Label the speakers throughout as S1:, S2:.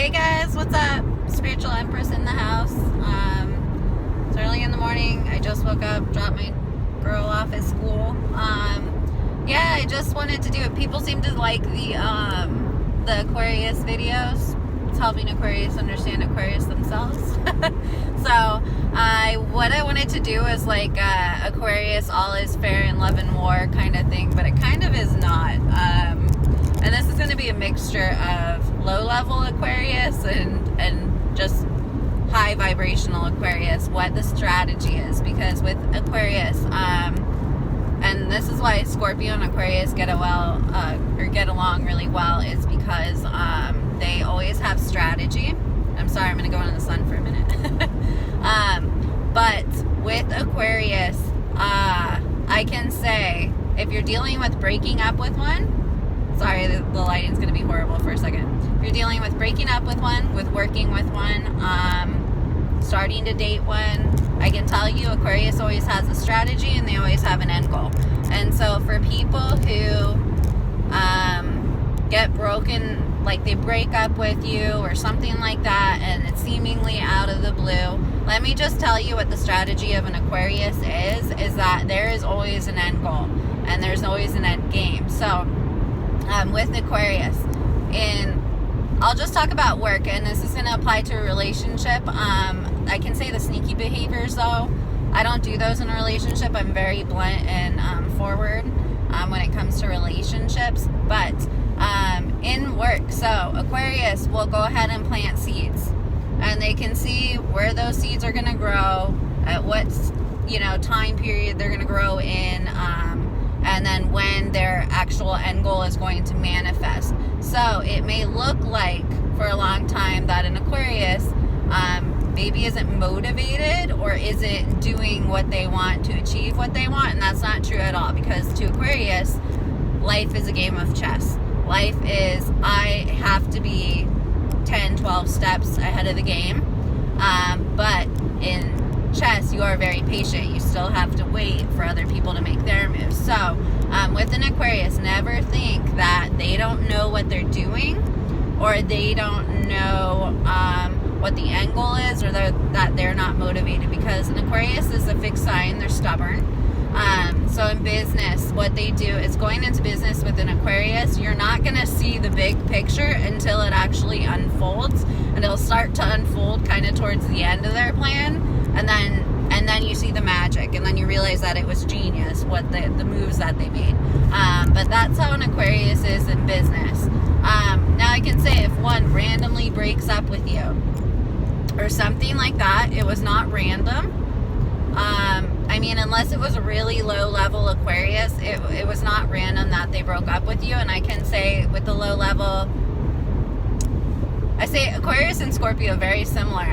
S1: Hey guys, what's up? Spiritual Empress in the house. It's early in the morning. I just woke up, dropped my girl off at school. Yeah, I just wanted to do it. People seem to like the Aquarius videos. It's helping Aquarius understand Aquarius themselves. So, what I wanted to do is like Aquarius, all is fair in love and war kind of thing, but it kind of is not. And this is going to be a mixture of low-level Aquarius and just high vibrational Aquarius, what the strategy is. Because with Aquarius, and this is why Scorpio and Aquarius get along really well, is because they always have strategy. I'm sorry, I'm going to go into the sun for a minute. But with Aquarius, I can say, if you're dealing with breaking up with one, sorry, the lighting's going to be horrible for a second. If you're dealing with breaking up with one, with working with one, starting to date one, I can tell you Aquarius always has a strategy and they always have an end goal. And so for people who get broken, like they break up with you or something like that, and it's seemingly out of the blue, let me just tell you what the strategy of an Aquarius is that there is always an end goal and there's always an end game. So with Aquarius, I'll just talk about work, and this is going to apply to a relationship. I can say the sneaky behaviors, though, I don't do those in a relationship. I'm very blunt and forward when it comes to relationships. But in work, so Aquarius will go ahead and plant seeds, and they can see where those seeds are going to grow, at what time period they're going to grow in, and then when their actual end goal is going to manifest. So it may look like for a long time that an Aquarius maybe isn't motivated or isn't doing what they want to achieve what they want, and that's not true at all, because to Aquarius, life is a game of chess. Life is, I have to be 10, 12 steps ahead of the game, but in chess, you are very patient. You still have to wait for other people to make their moves. So with an Aquarius, never think that they don't know what they're doing, or they don't know what the end goal is, or that they're not motivated, because an Aquarius is a fixed sign. They're stubborn. So in business, what they do is, going into business with an Aquarius, you're not going to see the big picture until it actually unfolds, and it'll start to unfold kind of towards the end of their plan. And then you see the magic, and then you realize that it was genius, what the moves that they made. But that's how an Aquarius is in business. Now I can say, if one randomly breaks up with you or something like that, it was not random. Unless it was a really low level Aquarius, it was not random that they broke up with you. And I can say with the low level, I say Aquarius and Scorpio very similar.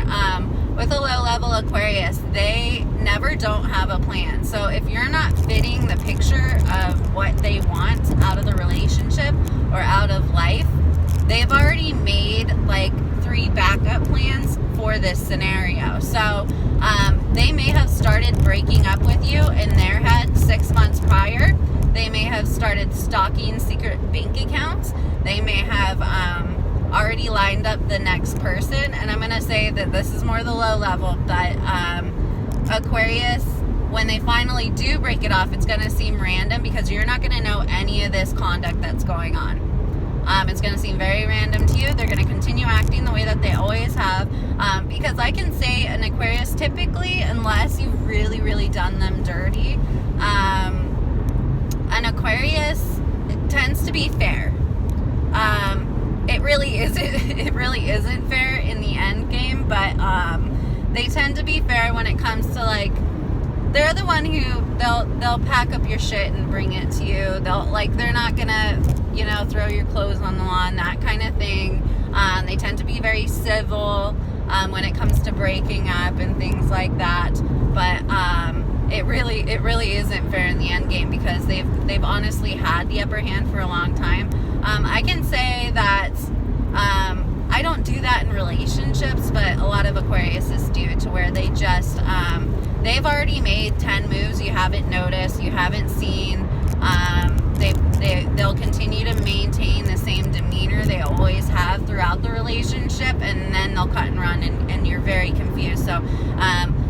S1: With a low-level Aquarius, they never don't have a plan. So if you're not fitting the picture of what they want out of the relationship or out of life, they've already made like 3 backup plans for this scenario. So they may have started breaking up with you in their head 6 months prior. They may have started stalking secret bank accounts. They may have already lined up the next person. And I'm going to say that this is more the low level, but Aquarius, when they finally do break it off, it's going to seem random, because you're not going to know any of this conduct that's going on. It's going to seem very random to you. They're going to continue acting the way that they always have, because I can say an Aquarius, typically, unless you've really, really done them dirty, an Aquarius, it tends to be fair. It really isn't fair in the end game, but they tend to be fair when it comes to, like, they're the one who they'll pack up your shit and bring it to you. They're not gonna throw your clothes on the lawn, that kind of thing. They tend to be very civil when it comes to breaking up and things like that. But it really isn't fair in the end game, because they've honestly had the upper hand for a long time. I can say that I don't do that in relationships, but a lot of Aquariuses do, to where they just they've already made 10 moves you haven't noticed, you haven't seen. They'll continue to maintain the same demeanor they always have throughout the relationship, and then they'll cut and run, and you're very confused. So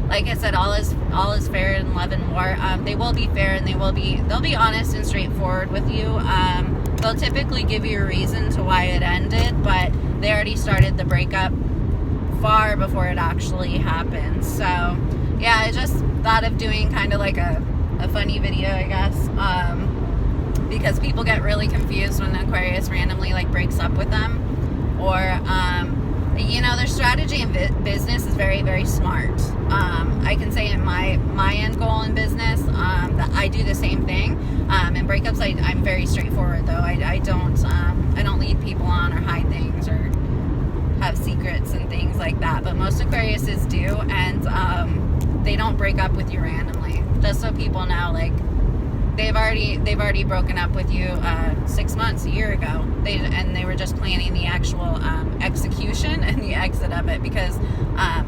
S1: like I said, all is fair in love and war. They will be fair, and they'll be honest and straightforward with you. They'll typically give you a reason to why it ended, but they already started the breakup far before it actually happened. So yeah, I just thought of doing kind of like a funny video, I guess, because people get really confused when Aquarius randomly like breaks up with them, or their strategy in business is very, very smart. I can say in my end goal in business, that I do the same thing. In breakups, I'm very straightforward though. I don't lead people on or hide things or have secrets and things like that. But most Aquariuses do, and they don't break up with you randomly. Just so people know, like they've already broken up with you 6 months, a year ago. They were just planning the actual execution and the exit of it, because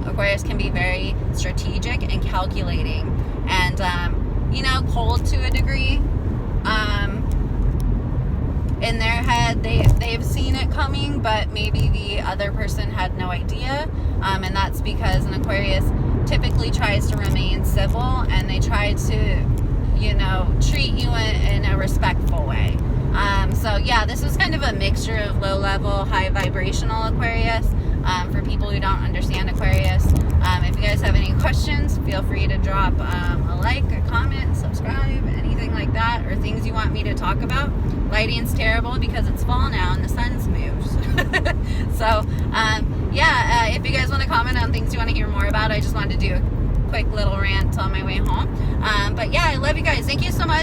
S1: Aquarius can be very strategic and calculating, and cold to a degree. In their head, they've seen it coming, but maybe the other person had no idea, and that's because an Aquarius typically tries to remain civil, and they try to treat you in a respectful way. So yeah, this was kind of a mixture of low level, high vibrational Aquarius, for people who don't understand Aquarius. If you guys have any questions, feel free to drop a like, a comment, subscribe, anything like that, or things you want me to talk about. Lighting's terrible because it's fall now and the sun's moved. So if you guys want to comment on things you want to hear more about, I just wanted to do a quick little rant on my way home. But yeah, I love you guys. Thank you so much.